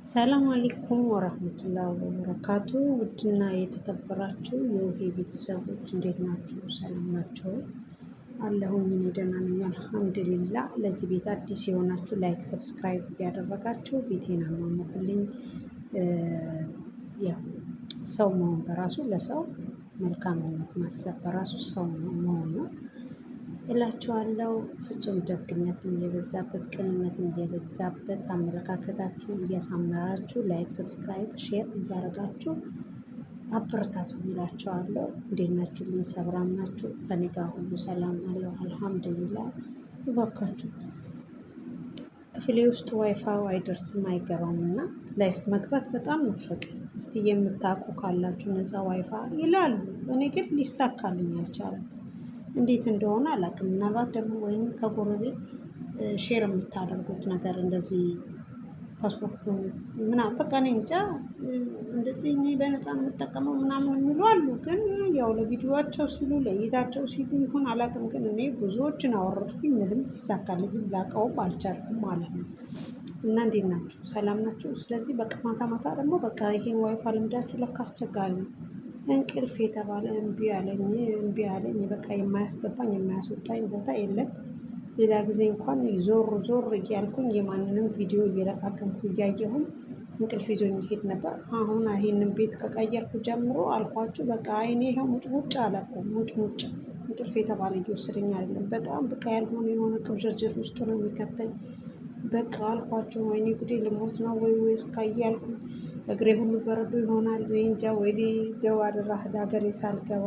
ሰላም አለይኩም ወራህመቱላሂ ወበረካቱ። ውድና የተከበራችሁ የውሄ ቤተሰቦች እንዴት ናችሁ? ሰላም ናቸው አለሁኝ። እኔ ደህና ነኝ አልሐምዱሊላህ። ለዚህ ቤት አዲስ የሆናችሁ ላይክ፣ ሰብስክራይብ እያደረጋችሁ ቤቴን አሟሙቁልኝ። ያው ሰው መሆን በራሱ ለሰው መልካምነት ማሰብ በራሱ ሰው መሆን ነው እላችኋለሁ። ፍጹም ደግነትን እየበዛበት ቅንነትን እየበዛበት አመለካከታችሁን እያሳመራችሁ ላይክ፣ ሰብስክራይብ፣ ሼር እያደረጋችሁ አበረታቱ እላችኋለሁ። እንዴት ናችሁልኝ? ሰላም ናችሁ? ከኔ ጋር ሁሉ ሰላም አለው አልሐምዱሊላህ። እባካችሁ ክፍሌ ውስጥ ዋይፋው አይደርስም አይገባም እና ላይፍ መግባት በጣም ናፈቀኝ። እስቲ የምታውቁ ካላችሁ ነፃ ዋይፋ ይላሉ። እኔ ግን ሊሳካልኝ አልቻለም። እንዴት እንደሆነ አላውቅም። ምናልባት ደግሞ ወይም ከጎረቤት ሼር የምታደርጉት ነገር እንደዚህ ፓስፖርቱን ምናምን በቃ እኔ እንጃ እንደዚህ እኔ በነፃ ነው የምጠቀመው ምናምን የሚሉ አሉ። ግን ያው ለቪዲዮዋቸው ሲሉ ለእይታቸው ሲሉ ይሁን አላውቅም። ግን እኔ ብዙዎችን አወረድኩኝ፣ ምንም ሊሳካልኝ ላውቀውም አልቻልኩም ማለት ነው። እና እንዴት ናችሁ? ሰላም ናችሁ? ስለዚህ በቃ ማታ ማታ ደግሞ በቃ ይሄን ዋይፋ ልምዳችሁ ለካ አስቸጋሪ ነው። እንቅልፍ የተባለ እምቢ አለኝ። በቃ የማያስገባኝ የማያስወጣኝ ቦታ የለም። ሌላ ጊዜ እንኳን ዞር ዞር እያልኩኝ የማንንም ቪዲዮ እየለቃቀምኩ እያየሁም እንቅልፍ ይዞኝ ይሄድ ነበር። አሁን ይሄንን ቤት ከቀየርኩ ጀምሮ አልኳችሁ በቃ አይኔ ይኸው ሙጭ ሙጭ አለ እኮ ሙጭ ሙጭ። እንቅልፍ የተባለ እየወሰደኝ አይደለም። በጣም በቃ ያልሆነ የሆነ ቅብዥርጅር ውስጥ ነው የሚከተኝ። በቃ አልኳችሁ ወይኔ ጉዴ ልሞት ነው ወይስ ካያልኩኝ እግሬ ሁሉ በረዶ ይሆናል። ወይ እንጃ። ወይ ደው አደራህ ሀገሬ ሳልገባ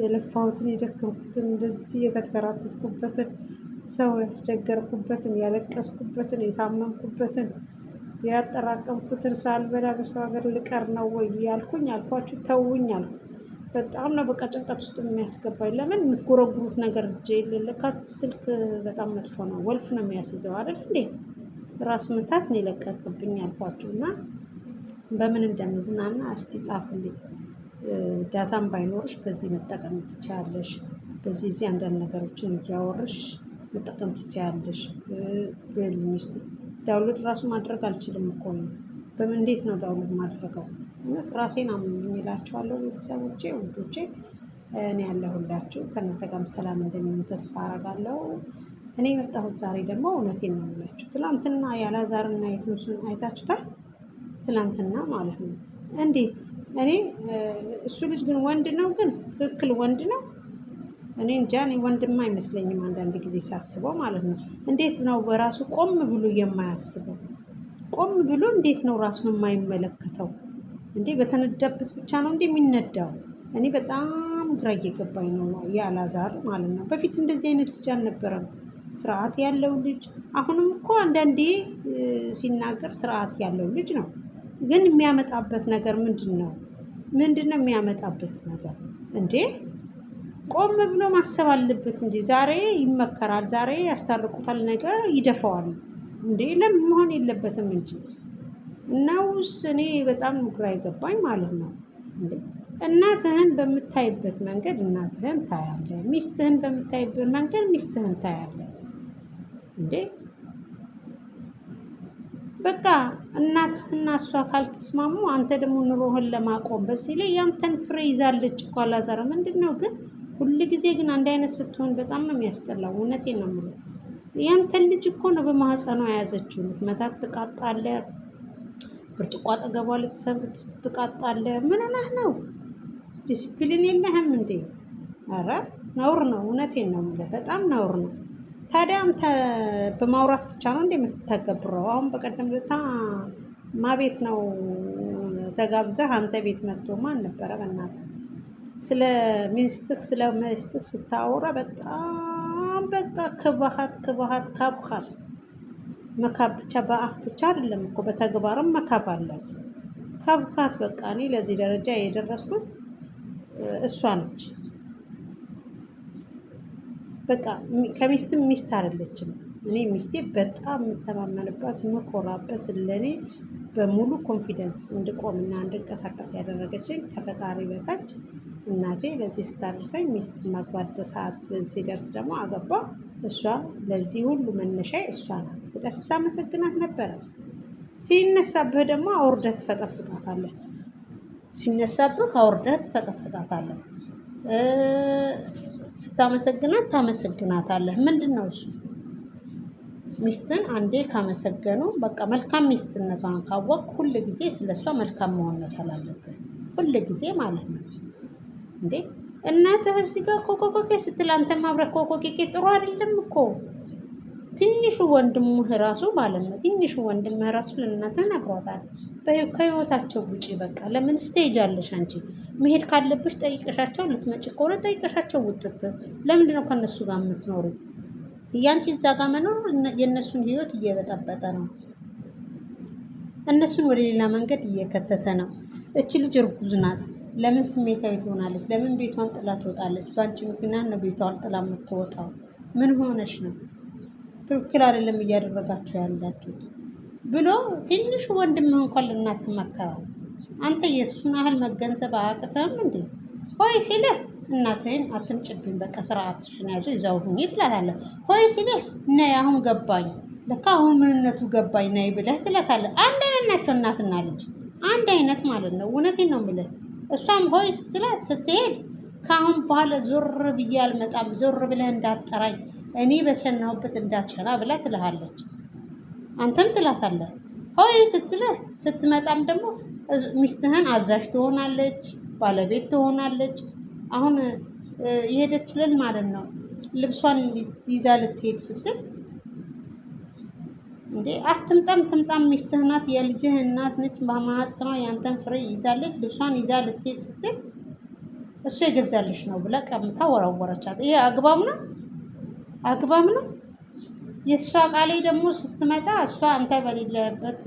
የለፋሁትን የደከምኩትን እንደዚህ የተከራተትኩበትን ሰው ያስቸገርኩበትን ያለቀስኩበትን የታመምኩበትን ያጠራቀምኩትን ሳልበላ በሰው ሀገር ልቀር ነው ወይ ያልኩኝ አልኳችሁ። ተውኝ አልኩ። በጣም ነው በቃ ጭንቀት ውስጥ የሚያስገባኝ። ለምን የምትጎረጉሩት ነገር እጄ የሌለካት ስልክ በጣም መጥፎ ነው። ወልፍ ነው የሚያስይዘው አይደል እንዴ? ራስ ምታት ነው የለቀቅብኝ አልኳችሁ። እና በምን እንደምዝናና እስቲ ጻፉልኝ። ዳታም ባይኖርሽ በዚህ መጠቀም ትችያለሽ። በዚህ አንዳንድ ነገሮችን እያወርሽ መጠቀም ትችያለሽ። በልሚስት ዳውንሎድ ራሱ ማድረግ አልችልም እኮ ነው። በምን እንዴት ነው ዳውንሎድ ማድረገው? እውነት ራሴን አመመኝ እላችኋለሁ። ቤተሰቦቼ ውዶቼ እኔ ያለሁላችሁ ከእናንተ ጋርም ሰላም እንደሚሆን ተስፋ አደርጋለሁ። እኔ የመጣሁት ዛሬ ደግሞ እውነቴን ነው የምላችሁ። ትናንትና ያላዛርና የትንሱን አይታችሁታል? ትናንትና ማለት ነው። እንዴት እኔ እሱ ልጅ ግን ወንድ ነው፣ ግን ትክክል ወንድ ነው። እኔ እንጃ። እኔ ወንድም አይመስለኝም አንዳንድ ጊዜ ሳስበው ማለት ነው። እንዴት ነው በራሱ ቆም ብሎ የማያስበው? ቆም ብሎ እንዴት ነው ራሱን የማይመለከተው? እንዴ በተነዳበት ብቻ ነው እንዴ የሚነዳው? እኔ በጣም ግራ እየገባኝ ነው ያላዛር ማለት ነው። በፊት እንደዚህ አይነት ልጅ አልነበረም። ስርዓት ያለው ልጅ። አሁንም እኮ አንዳንዴ ሲናገር ስርዓት ያለው ልጅ ነው። ግን የሚያመጣበት ነገር ምንድን ነው? ምንድን ነው የሚያመጣበት ነገር እንዴ? ቆም ብሎ ማሰብ አለበት እንጂ ዛሬ ይመከራል፣ ዛሬ ያስታርቁታል፣ ነገ ይደፋዋል። እንዴ ለምን መሆን የለበትም እንጂ እናውስ። እኔ በጣም ግራ የገባኝ ማለት ነው። እንዴ እናትህን በምታይበት መንገድ እናትህን ታያለህ፣ ሚስትህን በምታይበት መንገድ ሚስትህን ታያለህ። እንዴ በቃ እናትህና እሷ ካልተስማሙ አንተ ደግሞ ኑሮህን ለማቆም በዚህ ላይ ያንተን ፍሬ ይዛለች እኮ አላዛር። ምንድን ነው ግን ሁል ጊዜ ግን አንድ አይነት ስትሆን በጣም ነው የሚያስጠላው። እውነቴን ነው የምለው። ያንተን ልጅ እኮ ነው በማህፀኗ የያዘችው። ልትመታት ትቃጣለህ፣ ብርጭቆ አጠገቧ ልትሰብር ትቃጣለህ። ምን ሆነህ ነው? ዲሲፕሊን የለህም እንዴ? ኧረ ነውር ነው። እውነቴን ነው የምልህ፣ በጣም ነውር ነው። ታዲያ አንተ በማውራት ብቻ ነው እንዴ የምትተገብረው? አሁን በቀደም ዕለት ቤት ነው ተጋብዘህ አንተ ቤት መጥቶ ማን ነበረ በእናትህ ስለ ሚስትህ ስታወራ በጣም በቃ ክብሃት ካብካት። መካብ ብቻ በአፍ ብቻ አይደለም እኮ በተግባርም መካብ አለ። ካብካት በቃ። እኔ ለዚህ ደረጃ የደረስኩት እሷ ነች። በቃ ከሚስትም ሚስት አይደለችም። እኔ ሚስቴ በጣም የምተማመንባት የምኮራበት፣ ለእኔ በሙሉ ኮንፊደንስ እንድቆምና እንድንቀሳቀስ ያደረገችኝ ከፈጣሪ በታች እናቴ ለዚህ ስታደርሰኝ፣ ሚስት ማግባት ሰዓት ሲደርስ ደግሞ አገባ። እሷ ለዚህ ሁሉ መነሻ እሷ ናት ብላ ስታመሰግናት ነበረ። ሲነሳብህ ደግሞ አውርደህ ትፈጠፍጣታለህ። ሲነሳብህ አውርደህ ትፈጠፍጣታለህ። ስታመሰግናት ታመሰግናታለህ። ምንድን ነው እሱ? ሚስትን አንዴ ካመሰገኑ በቃ መልካም ሚስትነቷን ካወቅ ሁል ጊዜ ስለሷ መልካም መሆን መቻል አለብን። ሁል ጊዜ ማለት ነው። እንዴ እናትህ እዚህ ጋር ኮኮኮኬ ስትል አንተም አብረህ ኮኮኬኬ ጥሩ አይደለም እኮ። ትንሹ ወንድምህ ራሱ ማለት ነው። ትንሹ ወንድምህ ራሱ ለእናትህ ነግሯታል። ከህይወታቸው ውጪ በቃ ለምን ስቴጅ አለሽ አንቺ? መሄድ ካለብሽ ጠይቀሻቸው፣ ልትመጪ ከሆነ ጠይቀሻቸው ውጥት። ለምንድነው ከእነሱ ጋር የምትኖሩ? ያንቺ እዛ ጋር መኖር የእነሱን ህይወት እየበጠበጠ ነው። እነሱን ወደ ሌላ መንገድ እየከተተ ነው። እቺ ልጅ እርጉዝ ናት። ለምን ስሜታዊ ትሆናለች? ለምን ቤቷን ጥላ ትወጣለች? በአንቺ ምክንያት ነው ቤቷን ጥላ የምትወጣው። ምን ሆነሽ ነው? ትክክል አይደለም እያደረጋችሁ ያላችሁት ብሎ ትንሹ ወንድምህ እንኳን ለእናትህ መከራት። አንተ የእሱን ያህል መገንዘብ አያቅትህም እንዴ? ሆይ ሲልህ እናትህን አትምጭብኝ፣ በቃ ስርዓትሽን ያዥ እዛው ሁኚ ትላታለህ። ሆይ ሲልህ ነይ አሁን ገባኝ፣ ለካ አሁን ምንነቱ ገባኝ ነይ ብለህ ትላታለህ። አንድ አይነት ናቸው እናትና ልጅ፣ አንድ አይነት ማለት ነው። እውነቴን ነው የምልህ። እሷም ሆይ ስትላት ስትሄድ ከአሁን በኋላ ዞር ብዬ አልመጣም፣ ዞር ብለህ እንዳጠራኝ፣ እኔ በሸናሁበት እንዳትሸና ብላ ትልሃለች። አንተም ትላታለህ። ሆይ ስትልህ ስትመጣም ደግሞ ሚስትህን አዛዥ ትሆናለች፣ ባለቤት ትሆናለች። አሁን የሄደችልን ማለት ነው ልብሷን ይዛ ልትሄድ ስትል እንዴ አትምጣም ትምጣም ሚስትህ ናት፣ የልጅህ እናት ነች፣ በማህፀኗ ያንተን ፍሬ ይዛለች። ልብሷን ይዛ ልትሄድ ስትል እሱ የገዛልሽ ነው ብላ ቀምታ ወረወረቻት። ይሄ አግባብ ነው? አግባብ ነው? የእሷ ቃሌ ደግሞ ስትመጣ እሷ አንተ በሌለበት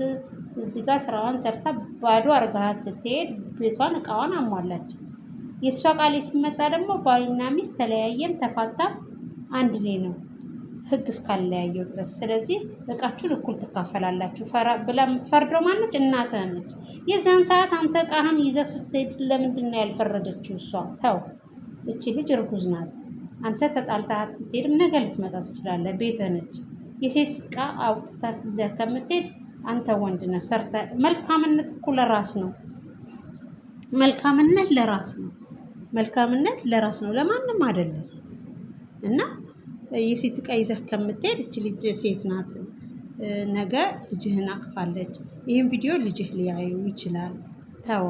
እዚህ ጋር ስራዋን ሰርታ ባዶ አርጋሃት ስትሄድ ቤቷን እቃዋን አሟላች። የእሷ ቃሌ ሲመጣ ደግሞ ባልና ሚስት ተለያየም ተፋታም አንድ ላይ ነው፣ ህግ እስካለያየው ድረስ። ስለዚህ እቃችሁን እኩል ትካፈላላችሁ ብላ የምትፈርደው ማነች? እናትህ ነች። የዛን ሰዓት አንተ እቃህን ይዘህ ስትሄድ ለምንድን ነው ያልፈረደችው እሷ? ተው፣ እቺ ልጅ እርጉዝ ናት። አንተ ተጣልተሃት ብትሄድም ነገ ልትመጣ ትችላለህ። ቤትህ ነች። የሴት እቃ አውጥተህ ይዘህ ከምትሄድ አንተ ወንድ ነህ። ሰርተህ መልካምነት እኮ ለራስ ነው። መልካምነት ለራስ ነው። መልካምነት ለራስ ነው፣ ለማንም አይደለም። እና የሴት እቃ ይዘህ ከምትሄድ እች ልጅ ሴት ናት፣ ነገ ልጅህን አቅፋለች። ይህን ቪዲዮ ልጅህ ሊያዩ ይችላል። ተው፣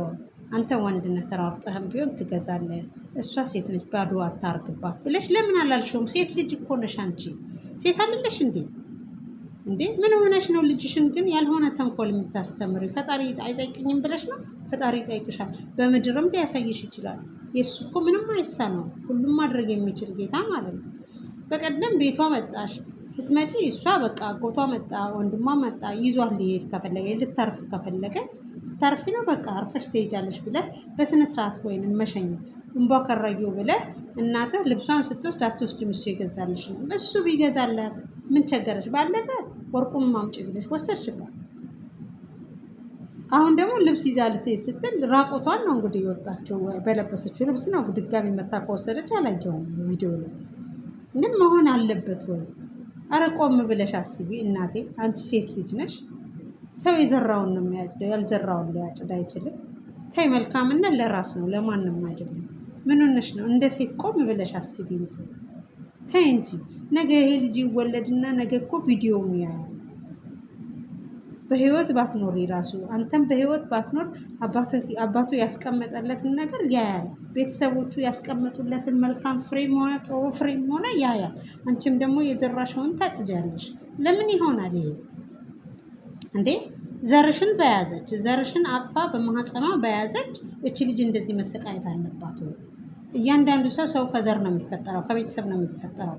አንተ ወንድነት ተራርጠህም ቢሆን ትገዛለህ። እሷ ሴት ነች፣ ባዶ አታርግባት ብለሽ ለምን አላልሽውም? ሴት ልጅ እኮ ነሽ አንቺ። ሴት አይደለሽ እንዴ? እንዴ ምን ሆነሽ ነው ልጅሽን ግን ያልሆነ ተንኮል የምታስተምሪ? ፈጣሪ አይጠይቅኝም ብለሽ ነው? ፈጣሪ ይጠይቅሻል። በምድርም ሊያሳይሽ ይችላል። የእሱ እኮ ምንም አይሳ ነው፣ ሁሉም ማድረግ የሚችል ጌታ ማለት ነው። በቀደም ቤቷ መጣሽ። ስትመጪ እሷ በቃ አጎቷ መጣ፣ ወንድሟ መጣ፣ ይዟት ሊሄድ ከፈለገ ልታርፍ ከፈለገች ልታርፊ ነው፣ በቃ አርፈሽ ትሄጃለሽ ብለህ በስነ ስርዓት ወይንም መሸኘት እንቧ ከራየው ብለህ እናትህ ልብሷን ስትወስድ አትወስድም፣ እሱ ይገዛልሽ ነው። እሱ ቢገዛላት ምን ቸገረሽ? ባለፈ ወርቁን ማምጪ ብለሽ ወሰድሽባት። አሁን ደግሞ ልብስ ይዛ ልትሄድ ስትል ራቆቷን ነው እንግዲህ የወጣችው። በለበሰችው ልብስ ነው ድጋሚ መታ ከወሰደች አላየሁም ቪዲዮ ላይ። ግን መሆን አለበት ወይ? አረ ቆም ብለሽ አስቢ እናቴ። አንቺ ሴት ልጅ ነሽ። ሰው የዘራውን ነው የሚያጭደው፣ ያልዘራውን ሊያጭድ አይችልም። ተይ፣ መልካምነት ለራስ ነው፣ ለማንም አይደለም። ምን ሆነሽ ነው? እንደ ሴት ቆም ብለሽ አስቢ እንጂ ተይ እንጂ። ነገ ይሄ ልጅ ይወለድና ነገ እኮ ቪዲዮውን ያያል። በህይወት ባትኖር ራሱ አንተም በህይወት ባትኖር አባቱ ያስቀመጠለትን ነገር ያያል። ቤተሰቦቹ ያስቀመጡለትን መልካም ፍሬም ሆነ ጥሩ ፍሬም ሆነ ያያል። አንቺም ደግሞ የዘራሽውን ታጭጃለሽ። ለምን ይሆናል ይሄ እንዴ? ዘርሽን በያዘች ዘርሽን አቅፋ በማህፀኗ በያዘች እች ልጅ እንደዚህ መሰቃየት አለባት ወይ? እያንዳንዱ ሰው ከዘር ነው የሚፈጠረው፣ ከቤተሰብ ነው የሚፈጠረው።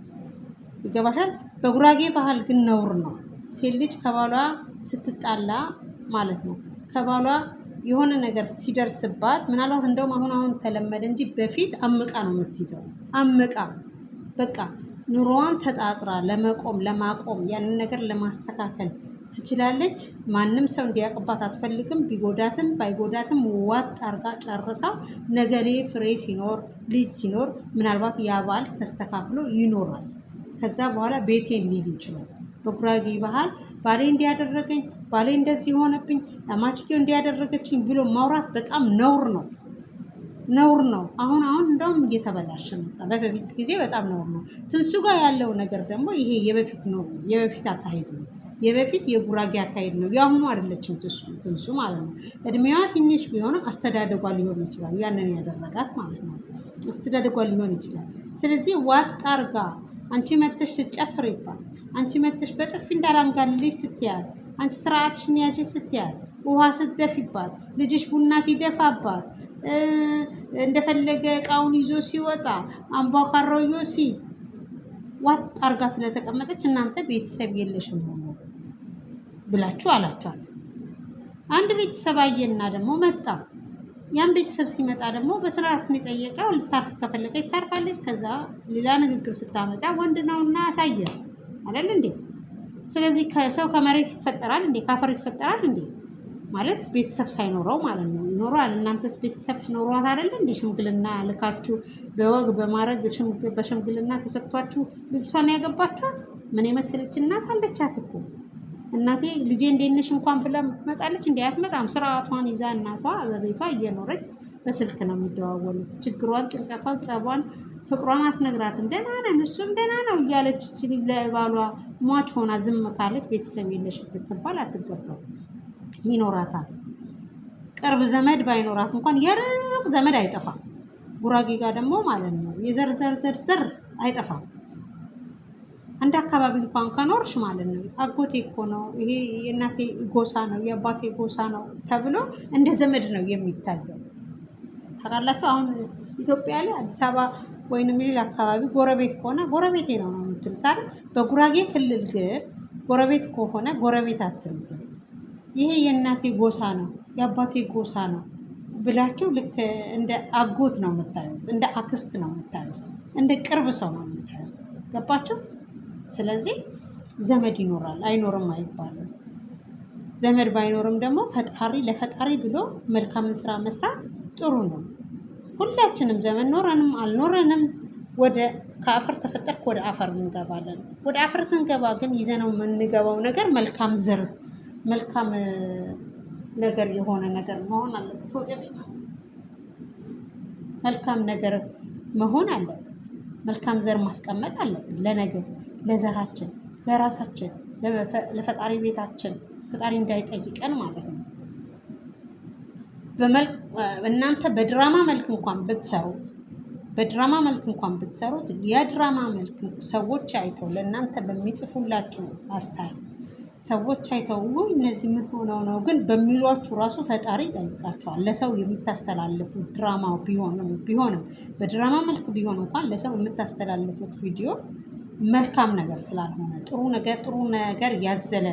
ይገባሻል? በጉራጌ ባህል ግን ነውር ነው ሴት ልጅ ከባሏ ስትጣላ ማለት ነው፣ ከባሏ የሆነ ነገር ሲደርስባት፣ ምናልባት እንደውም አሁን ተለመደ እንጂ በፊት አምቃ ነው የምትይዘው። አምቃ በቃ ኑሮዋን ተጣጥራ ለመቆም ለማቆም ያንን ነገር ለማስተካከል ትችላለች። ማንም ሰው እንዲያውቅባት አትፈልግም። ቢጎዳትም ባይጎዳትም ዋጥ አርጋ ጨርሳ ነገሌ ፍሬ ሲኖር ልጅ ሲኖር ምናልባት ያ ባል ተስተካክሎ ይኖራል። ከዛ በኋላ ቤቴን ሊል ይችላል። በጉራጌ ባህል ባሌ እንዲያደረገኝ፣ ባሌ እንደዚህ ሆነብኝ፣ አማችጌው እንዲያደረገችኝ ብሎ ማውራት በጣም ነውር ነው። ነውር ነው። አሁን እንደውም እየተበላሸ መጣ። በፊት ጊዜ በጣም ነውር ነው። ትንሱ ጋር ያለው ነገር ደግሞ ይሄ የበፊት ነው፣ የበፊት አካሄድ ነው፣ የበፊት የጉራጌ አካሄድ ነው። የአሁኑ አይደለችም ትንሱ ማለት ነው። እድሜዋ ትንሽ ቢሆንም አስተዳደጓ ሊሆን ይችላል ያንን ያደረጋት ማለት ነው። አስተዳደጓ ሊሆን ይችላል። ስለዚህ ዋጥ ጣርጋ አንቺ መተሽ ስጨፍሪባት፣ አንቺ መተሽ በጥፊ እንዳላንጋልልሽ ስትያት፣ አንቺ ስርዓትሽን ያዥ ስትያት፣ ውሃ ስትደፊባት፣ ልጅሽ ቡና ሲደፋባት፣ እንደፈለገ እቃውን ይዞ ሲወጣ አምቧካራው ዮሲ ዋጥ አርጋ ስለተቀመጠች እናንተ ቤተሰብ የለሽም ሆኖ ብላችሁ አላችኋት። አንድ ቤተሰብ አየና ደግሞ መጣ። ያን ቤተሰብ ሲመጣ ደግሞ በስርዓት ነው የጠየቀው። ልታርፍ ከፈለገች ታርፋለች። ከዛ ሌላ ንግግር ስታመጣ ወንድ ነውና አሳየ አይደል እንዴ? ስለዚህ ከሰው ከመሬት ይፈጠራል እንዴ? ካፈር ይፈጠራል እንዴ? ማለት ቤተሰብ ሳይኖረው ማለት ነው። ይኖራል። እናንተስ ቤተሰብ ኖሯት አይደል እንዴ? ሽምግልና ልካችሁ በወግ በማድረግ በሽምግልና ተሰጥቷችሁ ልጅቷን ያገባችኋት። ምን የመሰለች እናት አለቻት እኮ። እናቴ ልጄ እንዴት ነሽ እንኳን ብላ ትመጣለች እንዴ? አትመጣም። ስርዓቷን ይዛ እናቷ በቤቷ እየኖረች በስልክ ነው የሚደዋወሉት። ችግሯን፣ ጭንቀቷን፣ ጸቧን፣ ፍቅሯን አትነግራትም። ደህና ነን እሱም ደህና ነው እያለች ለባሏ ሟች ሆና ዝም ካለች ቤተሰብ የለሽ ብትባል አትገባም። ይኖራታል። ቅርብ ዘመድ ባይኖራት እንኳን የሩቅ ዘመድ አይጠፋም። ጉራጌ ጋር ደግሞ ማለት ነው የዘር አይጠፋም። አንድ አካባቢ እንኳን ከኖርሽ ማለት ነው አጎቴ እኮ ነው፣ ይሄ የእናቴ ጎሳ ነው፣ የአባቴ ጎሳ ነው ተብሎ እንደ ዘመድ ነው የሚታየው። ታውቃላችሁ። አሁን ኢትዮጵያ ላይ አዲስ አበባ ወይንም ሌላ አካባቢ ጎረቤት ከሆነ ጎረቤቴ ነው የምትሉት አይደል? በጉራጌ ክልል ግን ጎረቤት ከሆነ ጎረቤት አትሉትም። ይሄ የእናቴ ጎሳ ነው፣ የአባቴ ጎሳ ነው ብላችሁ ልክ እንደ አጎት ነው የምታዩት፣ እንደ አክስት ነው የምታዩት፣ እንደ ቅርብ ሰው ነው የምታዩት። ገባችሁ? ስለዚህ ዘመድ ይኖራል አይኖርም አይባልም። ዘመድ ባይኖርም ደግሞ ፈጣሪ ለፈጣሪ ብሎ መልካምን ስራ መስራት ጥሩ ነው። ሁላችንም ዘመን ኖረንም አልኖረንም ከአፈር ተፈጠርክ ወደ አፈር እንገባለን። ወደ አፈር ስንገባ ግን ይዘነው የምንገባው ነገር መልካም ዘር፣ መልካም ነገር የሆነ ነገር መሆን አለበት። ወገቤ መልካም ነገር መሆን አለበት። መልካም ዘር ማስቀመጥ አለብን ለነገር፣ ለዘራችን፣ ለራሳችን፣ ለፈጣሪ ቤታችን ፈጣሪ እንዳይጠይቀን ማለት ነው። እናንተ በድራማ መልክ እንኳን ብትሰሩት የድራማ መልክ ሰዎች አይተው ለእናንተ በሚጽፉላችሁ አስተያየት ሰዎች አይተው እነዚህ ምን ሆነው ነው ግን በሚሏችሁ ራሱ ፈጣሪ ይጠይቃችኋል። ለሰው የምታስተላልፉት ድራማው ቢሆንም በድራማ መልክ ቢሆን እንኳን ለሰው የምታስተላልፉት ቪዲዮ መልካም ነገር ስላልሆነ ጥሩ ነገር ያዘለ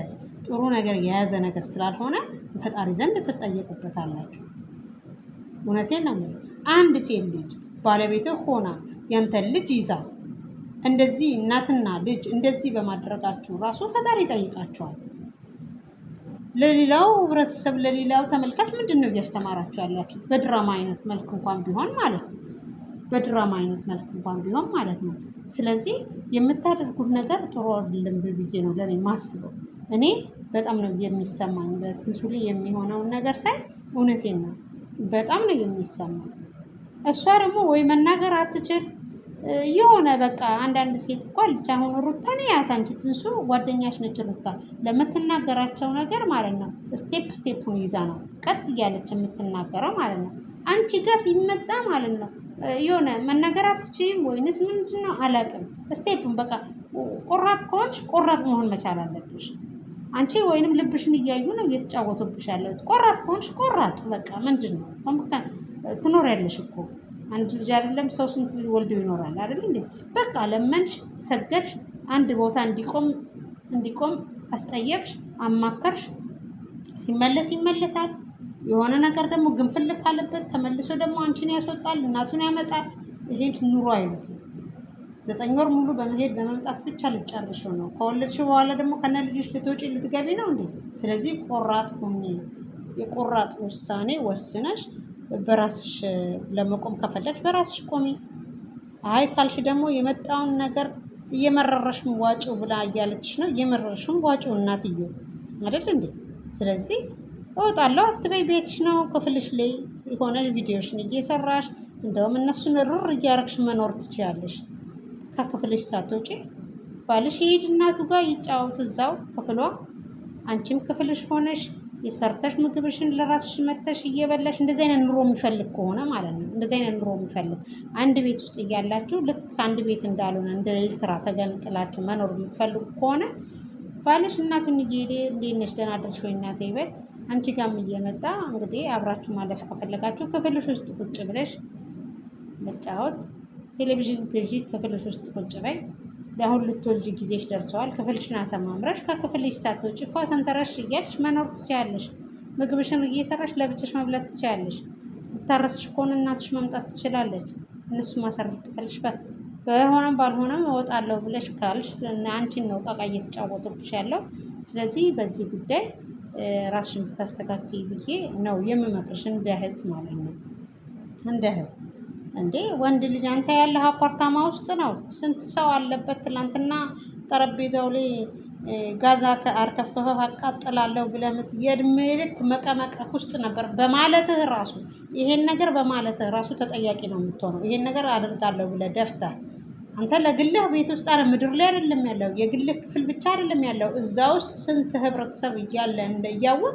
ጥሩ ነገር የያዘ ነገር ስላልሆነ ፈጣሪ ዘንድ ትጠየቁበታላችሁ። እውነቴን ነው። አንድ ሴት ልጅ ባለቤትህ ሆና ያንተን ልጅ ይዛ እንደዚህ እናትና ልጅ እንደዚህ በማድረጋችሁ ራሱ ፈጣሪ ይጠይቃችኋል። ለሌላው ህብረተሰብ፣ ለሌላው ተመልካች ምንድን ነው እያስተማራችሁ ያላችሁ? በድራማ አይነት መልክ እንኳን ቢሆን ማለት ነው። ስለዚህ የምታደርጉት ነገር ጥሩ አይደለም ብዬ ነው ለኔ ማስበው። እኔ በጣም ነው የሚሰማኝ በትንሱ ላይ የሚሆነውን ነገር ሳይ፣ እውነቴን ነው በጣም ነው የሚሰማኝ። እሷ ደግሞ ወይ መናገር አትችል የሆነ በቃ አንዳንድ ሴት እኮ አለች። አሁን ሩታን ያት አንቺ ትንሱ ጓደኛሽ ነች። ሩታ ለምትናገራቸው ነገር ማለት ነው ስቴፑን ይዛ ነው ቀጥ እያለች የምትናገረው ማለት ነው። አንቺ ጋር ሲመጣ ማለት ነው የሆነ መናገር አትችይም ወይንስ ምንድን ነው አላውቅም። ስቴፑን በቃ ቆራጥ ከሆንሽ ቆራጥ መሆን መቻል አለብሽ አንቺ። ወይንም ልብሽን እያዩ ነው እየተጫወቱብሽ ያለሁት። ቆራጥ ከሆንሽ ቆራጥ በቃ ምንድን ነው ትኖሪያለሽ እኮ አንድ ልጅ አይደለም ሰው ስንት ልጅ ወልዶ ይኖራል አይደል እንዴ? በቃ ለመንሽ፣ ሰገድሽ፣ አንድ ቦታ እንዲቆም አስጠየቅሽ፣ አማከርሽ፣ ሲመለስ ይመለሳል። የሆነ ነገር ደግሞ ግንፍል ካለበት ተመልሶ ደግሞ አንቺን ያስወጣል፣ እናቱን ያመጣል። ይሄን ኑሮ አይሉትም። 9 ወር ሙሉ በመሄድ በመምጣት ብቻ ልጨርሽው ነው። ከወለድሽ በኋላ ደግሞ ከነ ልጅሽ ልትወጪ ልትገቢ ነው እንዴ? ስለዚህ ቆራጥ ሁኚ። የቆራጥ ውሳኔ ወስነሽ በራስሽ ለመቆም ከፈለግሽ በራስሽ ቆሚ። አይ ካልሽ ደግሞ የመጣውን ነገር እየመረረሽም ዋጪው ብላ እያለችሽ ነው። እየመረረሽም ዋጪው እናትየው አይደል እንዴ? ስለዚህ እወጣለሁ አትበይ፣ ቤትሽ ነው ክፍልሽ ላይ የሆነ ቪዲዮሽን እየሰራሽ እንደውም እነሱን ርር እያረግሽ መኖር ትችያለሽ። ከክፍልሽ ሳትወጪ ባልሽ ይሄድ እናቱ ጋር ይጫወት እዛው ክፍሏ፣ አንቺም ክፍልሽ ሆነሽ የሰርተሽ ምግብሽን ለራስሽ መተሽ እየበላሽ። እንደዚህ አይነት ኑሮ የሚፈልግ ከሆነ ማለት ነው። እንደዚህ አይነት ኑሮ የሚፈልግ አንድ ቤት ውስጥ እያላችሁ ልክ አንድ ቤት እንዳልሆነ እንደ ኤርትራ ተገንጥላችሁ መኖር የምትፈልጉ ከሆነ ባልሽ እናቱን እየሄደ እንዴት ነሽ ደህና አደርሽ ወይ እናቴ ይበል። አንቺ ጋርም እየመጣ እንግዲህ አብራችሁ ማለፍ ከፈለጋችሁ ክፍልሽ ውስጥ ቁጭ ብለሽ መጫወት፣ ቴሌቪዥን ግዢ፣ ክፍልሽ ውስጥ ቁጭ በይ። ለአሁን ልትወልጂ ጊዜሽ ደርሰዋል። ክፍልሽን አሰማምረሽ ከክፍልሽ ሳትወጪ ፏ ሰንተረሽ እያልሽ መኖር ትችያለሽ። ምግብሽን እየሰራሽ ለብቻሽ መብላት ትችያለሽ። ልታረስሽ ከሆነ እናትሽ መምጣት ትችላለች። እነሱ ማሰርልሽ በሆነም ባልሆነም እወጣለሁ ብለሽ ካልሽ አንቺን ነው ቃቃ እየተጫወቱብሽ ያለው። ስለዚህ በዚህ ጉዳይ ራስሽን ብታስተካክይ ብዬ ነው የምመክርሽ፣ እንደ እህት ማለት ነው። እንደ እህት እንዴ ወንድ ልጅ አንተ ያለህ አፓርታማ ውስጥ ነው፣ ስንት ሰው አለበት። ትላንትና ጠረጴዛው ላይ ጋዛ አርከፍከፈፍ አቃጥላለሁ ብለህ የእድሜ ልክ መቀመቅረፍ ውስጥ ነበር በማለትህ ራሱ ይሄን ነገር በማለትህ ራሱ ተጠያቂ ነው የምትሆነው። ይሄን ነገር አደርጋለሁ ብለህ ደፍተህ አንተ ለግልህ ቤት ውስጥ አረ ምድር ላይ አይደለም ያለው፣ የግልህ ክፍል ብቻ አይደለም ያለው፣ እዛ ውስጥ ስንት ህብረተሰብ እያለ እያወቅ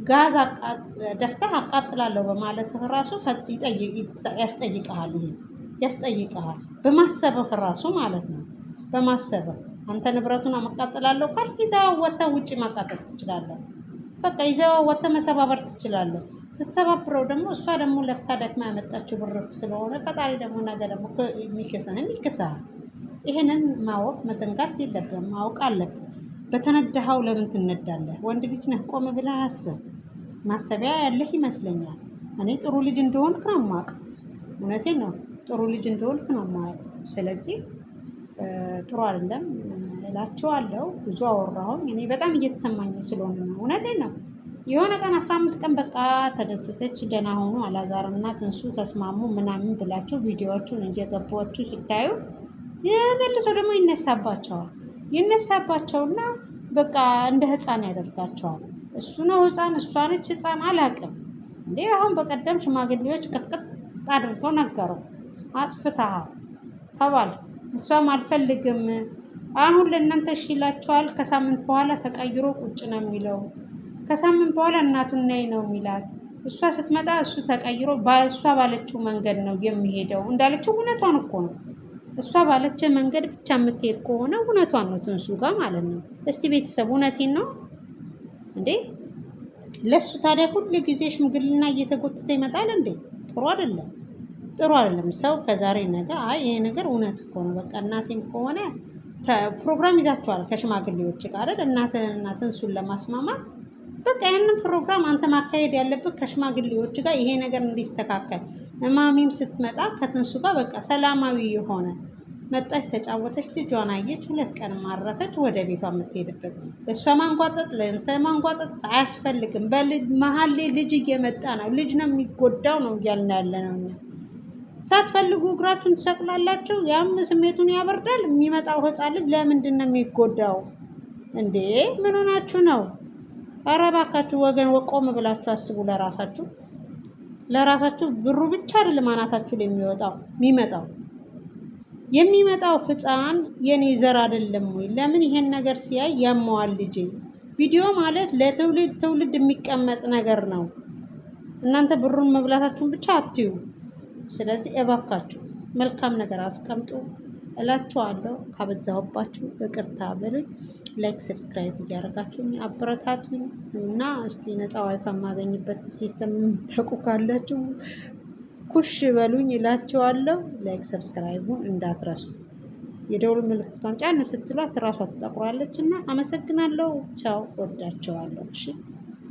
ጋዝ ደፍተህ አቃጥላለሁ በማለት ራሱ ያስጠይቅሃል። ይሄ ያስጠይቅሃል በማሰብህ ራሱ ማለት ነው። በማሰብህ አንተ ንብረቱን አቃጥላለሁ ካልክ ይዘው ወጥተህ ውጭ ማቃጠል ትችላለህ። በቃ ይዘው ወጥተህ መሰባበር ትችላለህ። ስትሰባብረው ደግሞ እሷ ደግሞ ለፍታ ደክማ ያመጣችው ብር ስለሆነ ፈጣሪ ደግሞ ነገ ደግሞ የሚክስህን ይክስሃል። ይሄንን ማወቅ መዘንጋት የለብህም፣ ማወቅ አለብህ። በተነዳኸው ለምን ትነዳለህ? ወንድ ልጅ ነህ፣ ቆም ብለህ አስብ። ማሰቢያ ያለህ ይመስለኛል። እኔ ጥሩ ልጅ እንደሆንክ ነው የማውቀው። እውነቴን ነው፣ ጥሩ ልጅ እንደሆንክ ነው የማውቀው። ስለዚህ ጥሩ አይደለም እላቸዋለሁ። ብዙ አወራሁኝ። እኔ በጣም እየተሰማኝ ስለሆነ ነው። እውነቴን ነው። የሆነ ቀን 15 ቀን በቃ ተደሰተች፣ ደህና ሆኑ፣ አላዛርና ትንሱ ተስማሙ ምናምን ብላችሁ ቪዲዮዎቹን እየገባችሁ ስታዩ መልሶ ደግሞ ይነሳባቸውና በቃ እንደ ህፃን ያደርጋቸዋል። እሱ ነው ህፃን፣ እሷ ነች ህፃን፣ አላውቅም እንዴ። አሁን በቀደም ሽማግሌዎች ቅጥቅጥ አድርገው ነገረው። አጥፍተሃል ተባል። እሷም አልፈልግም። አሁን ለእናንተ እሺ ይላቸዋል። ከሳምንት በኋላ ተቀይሮ ቁጭ ነው የሚለው። ከሳምንት በኋላ እናቱን ነይ ነው የሚላት። እሷ ስትመጣ እሱ ተቀይሮ በእሷ ባለችው መንገድ ነው የሚሄደው። እንዳለችው እውነቷን እኮ ነው። እሷ ባለችው መንገድ ብቻ የምትሄድ ከሆነ እውነቷን ነው፣ ትንሱ ጋር ማለት ነው። እስቲ ቤተሰብ እውነቴን ነው እንዴ? ለሱ ታዲያ ሁሉ ጊዜ ሽምግልና እየተጎተተ ይመጣል እንዴ? ጥሩ አይደለም፣ ጥሩ አይደለም። ሰው ከዛሬ ነገ አይ ይሄ ነገር እውነት እኮ ነው፣ በቃ እናቴም ከሆነ ፕሮግራም ይዛቸዋል ከሽማግሌዎች ጋር አይደል? እናትህንና ትንሱን ለማስማማት በቃ ያንን ፕሮግራም አንተ ማካሄድ ያለብህ ከሽማግሌዎች ጋር ይሄ ነገር እንዲስተካከል። እማሚም ስትመጣ ከትንሱ ጋር በቃ ሰላማዊ የሆነ መጣች፣ ተጫወተች፣ ልጇን አየች፣ 2 ቀን ማረፈች፣ ወደ ቤቷ የምትሄድበት። እሷ ማንጓጠጥ ለእንተ ማንጓጠጥ አያስፈልግም። መሀል ላይ ልጅ እየመጣ ነው፣ ልጅ ነው የሚጎዳው ነው እያልን ያለ ነው እኛ። ሳትፈልጉ እግራችሁን ትሰቅላላችሁ። ያም ስሜቱን ያበርዳል። የሚመጣው ህፃን ልጅ ለምንድን ነው የሚጎዳው እንዴ? ምን ሆናችሁ ነው? ኧረ እባካችሁ ወገን ቆም ብላችሁ አስቡ። ለራሳችሁ ብሩ ብቻ አይደለም አናታችሁ ላይ የሚመጣው ህፃን የኔ ዘር አይደለም ወይ? ለምን ይሄን ነገር ሲያይ ያመዋል ልጅ። ቪዲዮ ማለት ለትውልድ የሚቀመጥ ነገር ነው። እናንተ ብሩን መብላታችሁን ብቻ አትዩ። ስለዚህ እባካችሁ መልካም ነገር አስቀምጡ እላችኋለሁ። ካበዛሁባችሁ ይቅርታ በሉኝ። ላይክ ሰብስክራይብ እያደረጋችሁኝ አበረታቱኝ እና እስቲ ነፃ ዋይፋይ የማገኝበት ሲስተም የምታውቁ ካላችሁ ኩሽ በሉኝ እላችኋለሁ። ላይክ ሰብስክራይቡን እንዳትረሱ። የደውል ምልክቷን ጫን ስትሏት ራሷ ትጠቁራለች እና አመሰግናለሁ። ቻው፣ ወዳችኋለሁ። እሺ